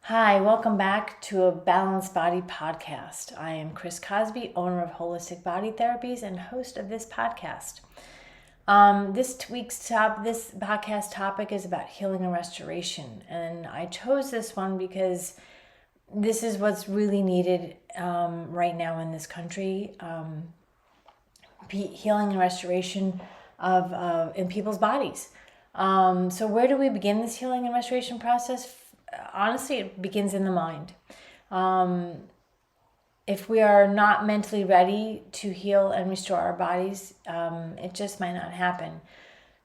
Hi, welcome back to a Balanced Body podcast. I am Chris Cosby, owner of Holistic Body Therapies and host of this podcast. This podcast topic is about healing and restoration, and I chose this one because this is what's really needed right now in this country. Healing and restoration of in people's bodies. So where do we begin this healing and restoration process? Honestly, it begins in the mind. If we are not mentally ready to heal and restore our bodies, it just might not happen.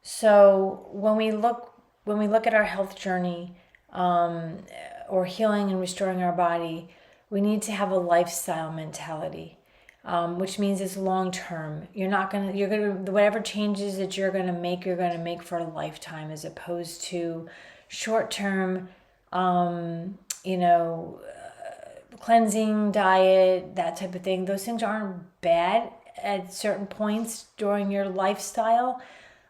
So when we look at our health journey, or healing and restoring our body, we need to have a lifestyle mentality. Which means it's long term. You're gonna whatever changes that you're gonna make for a lifetime, as opposed to short term, cleansing, diet, that type of thing. Those things aren't bad at certain points during your lifestyle.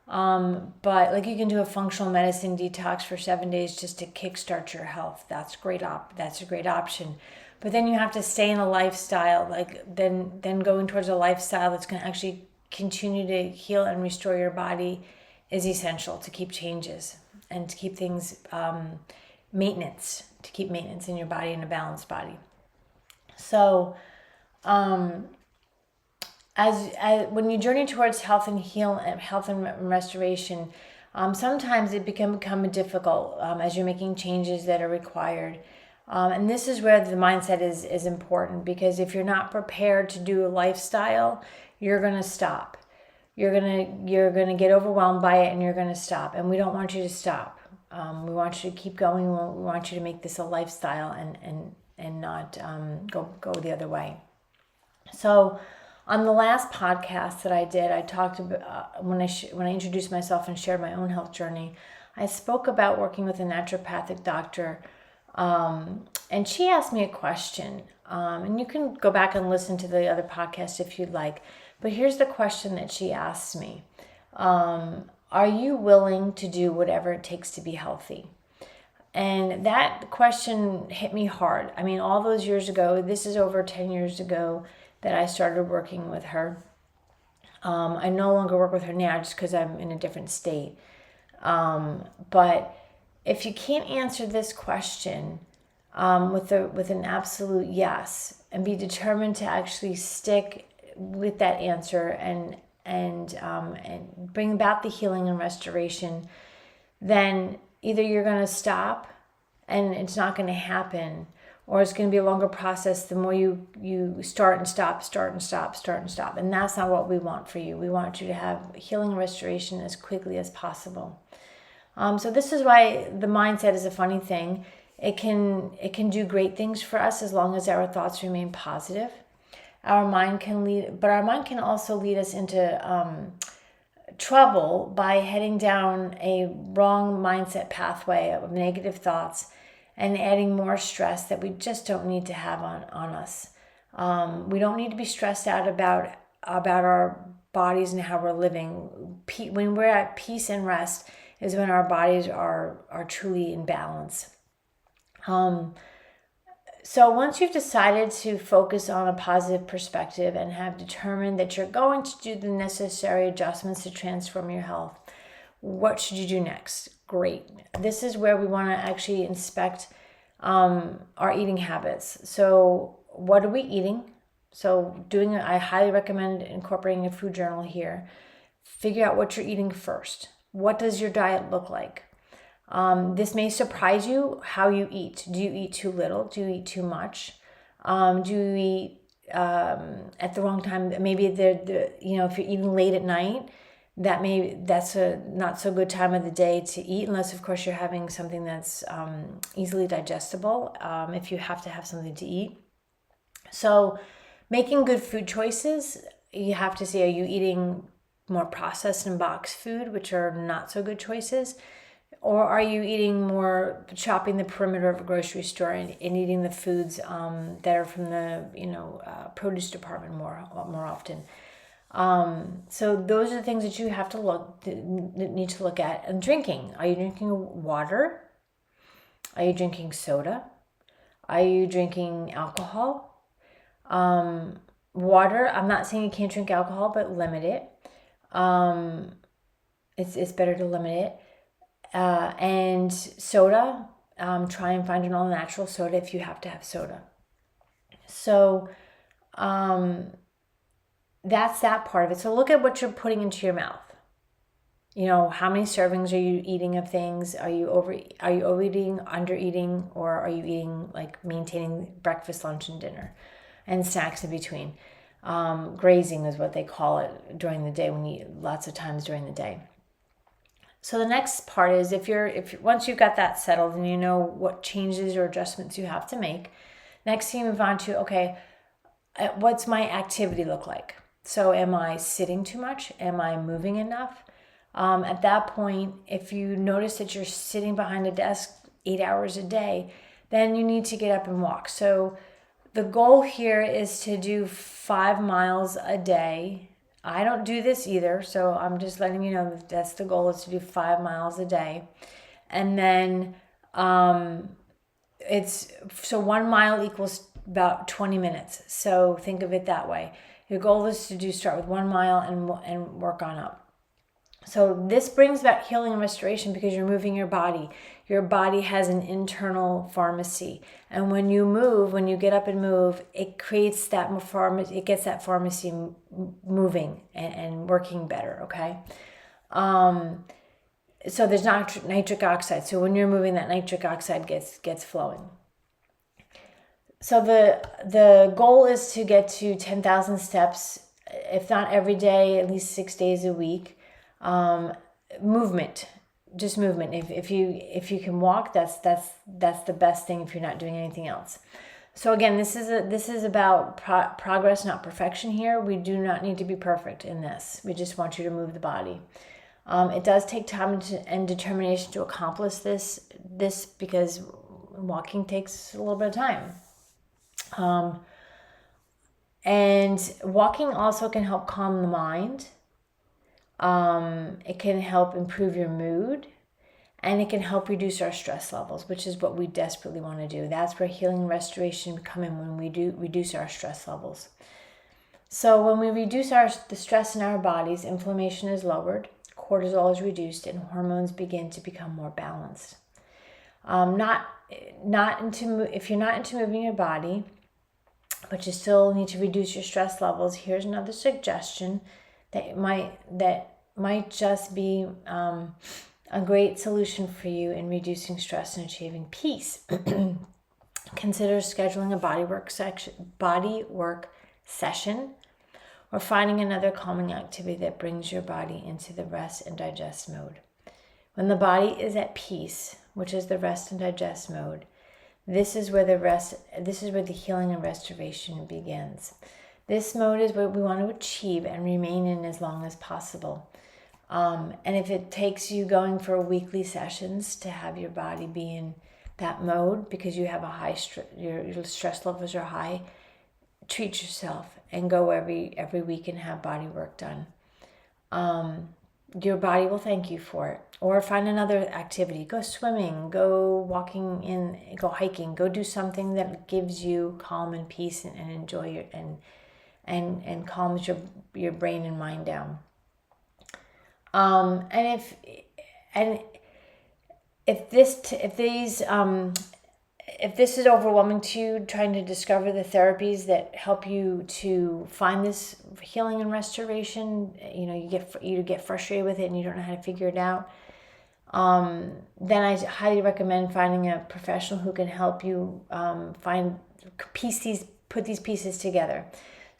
But like you can do a functional medicine detox for 7 days just to kickstart your health. That's a great option. But then you have to stay in a lifestyle, then going towards a lifestyle that's going to actually continue to heal and restore your body is essential to keep changes and to keep things to keep maintenance in your body, in a balanced body. So, as when you journey towards health and restoration, sometimes it become difficult as you're making changes that are required. And this is where the mindset is important, because if you're not prepared to do a lifestyle, you're gonna stop. You're gonna get overwhelmed by it, and you're gonna stop. And we don't want you to stop. We want you to keep going. We want you to make this a lifestyle and not go the other way. So, on the last podcast that I did, I talked about when I introduced myself and shared my own health journey. I spoke about working with a naturopathic doctor, and she asked me a question. And you can go back and listen to the other podcast if you'd like. But here's the question that she asked me: are you willing to do whatever it takes to be healthy? And that question hit me hard. I mean, all those years ago, this is over 10 years ago that I started working with her. I no longer work with her now just because I'm in a different state. But if you can't answer this question with an absolute yes, and be determined to actually stick with that answer and bring about the healing and restoration, then either you're going to stop and it's not going to happen, or it's going to be a longer process the more you start and stop. And that's not what we want for you. We want you to have healing and restoration as quickly as possible. So this is why the mindset is a funny thing. It can do great things for us as long as our thoughts remain positive. Our mind can also lead us into trouble by heading down a wrong mindset pathway of negative thoughts and adding more stress that we just don't need to have on us. We don't need to be stressed out about our bodies and how we're living. When we're at peace and rest is when our bodies are truly in balance. So once you've decided to focus on a positive perspective and have determined that you're going to do the necessary adjustments to transform your health, what should you do next? Great. This is where we want to actually inspect our eating habits. So what are we eating? So I highly recommend incorporating a food journal here. Figure out what you're eating first. What does your diet look like? This may surprise you how you eat. Do you eat too little? Do you eat too much? Do you eat at the wrong time? Maybe if you're eating late at night, that's a not so good time of the day to eat, unless of course you're having something that's easily digestible. If you have to have something to eat, so making good food choices, you have to see: are you eating more processed and boxed food, which are not so good choices? Or are you eating more, shopping the perimeter of a grocery store and eating the foods that are from the produce department more often? So those are the things that you have to need to look at. And drinking: are you drinking water? Are you drinking soda? Are you drinking alcohol? Water, I'm not saying you can't drink alcohol, but limit it. It's better to limit it. And soda, try and find an all-natural soda if you have to have soda. So that's that part of it. So look at what you're putting into your mouth. How many servings are you eating of things? Are you overeating, under-eating, or are you eating, like, maintaining breakfast, lunch, and dinner, and snacks in between? Grazing is what they call it during the day, when you eat lots of times during the day. So the next part is, once you've got that settled and you know what changes or adjustments you have to make, next thing you move on to, okay, what's my activity look like? So am I sitting too much? Am I moving enough? At that point, if you notice that you're sitting behind a desk 8 hours a day, then you need to get up and walk. So the goal here is to do 5 miles a day. I don't do this either, so I'm just letting you know that that's the goal, is to do 5 miles a day. And then 1 mile equals about 20 minutes. So think of it that way. Your goal is to start with 1 mile and work on up. So this brings about healing and restoration because you're moving your body. Your body has an internal pharmacy. And when you move, when you get up and move, it creates that pharmacy, it gets that pharmacy moving and working better, okay? So there's not nitric oxide. So when you're moving, that nitric oxide gets flowing. So the goal is to get to 10,000 steps, if not every day, at least 6 days a week. Movement. If you can walk, that's the best thing if you're not doing anything else. So again, this is about progress, not perfection here. We do not need to be perfect in this. We just want you to move the body. It does take time and determination to accomplish this because walking takes a little bit of time. And walking also can help calm the mind. It can help improve your mood, and it can help reduce our stress levels, which is what we desperately want to do. That's where healing and restoration come in, when we do reduce our stress levels. So when we reduce the stress in our bodies, inflammation is lowered, cortisol is reduced, and hormones begin to become more balanced. If you're not into moving your body, but you still need to reduce your stress levels, here's another suggestion that might just be a great solution for you in reducing stress and achieving peace. Consider scheduling a body work session, or finding another calming activity that brings your body into the rest and digest mode. When the body is at peace, which is the rest and digest mode, this is where the healing and restoration begins. This mode is what we want to achieve and remain in as long as possible. And if it takes you going for weekly sessions to have your body be in that mode because you have a high your stress levels are high, treat yourself and go every week and have body work done. Your body will thank you for it. Or find another activity. Go swimming, go walking go hiking, go do something that gives you calm and peace and enjoy it and calms your brain and mind down. If this is overwhelming to you, trying to discover the therapies that help you to find this healing and restoration, you get frustrated with it and you don't know how to figure it out, then I highly recommend finding a professional who can help you put these pieces together.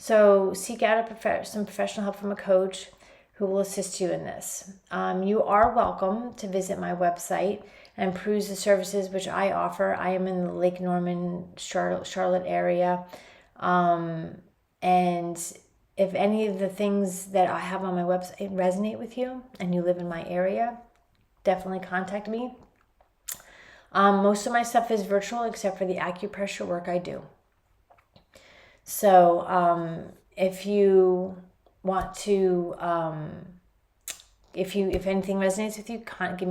So seek out some professional help from a coach who will assist you in this. You are welcome to visit my website and peruse the services which I offer. I am in the Lake Norman, Charlotte area. And if any of the things that I have on my website resonate with you and you live in my area, definitely contact me. Most of my stuff is virtual except for the acupressure work I do. So if you want to, if anything resonates with you, contact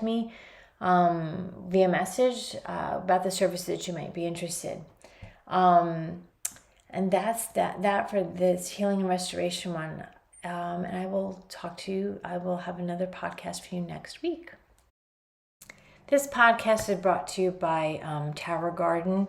me. via message about the services that you might be interested. And that's that for this healing and restoration one. And I will talk to you. I will have another podcast for you next week. This podcast is brought to you by Tower Garden.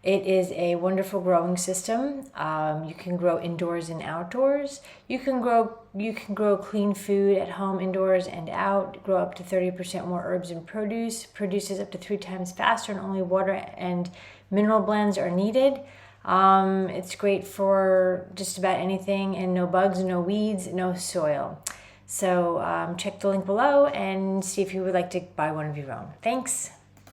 It is a wonderful growing system. You can grow indoors and outdoors. You can grow clean food at home, indoors and out. Grow up to 30% more herbs and produce. Produces up to 3 times faster, and only water and mineral blends are needed. It's great for just about anything, and no bugs, no weeds, no soil. So check the link below and see if you would like to buy one of your own. Thanks.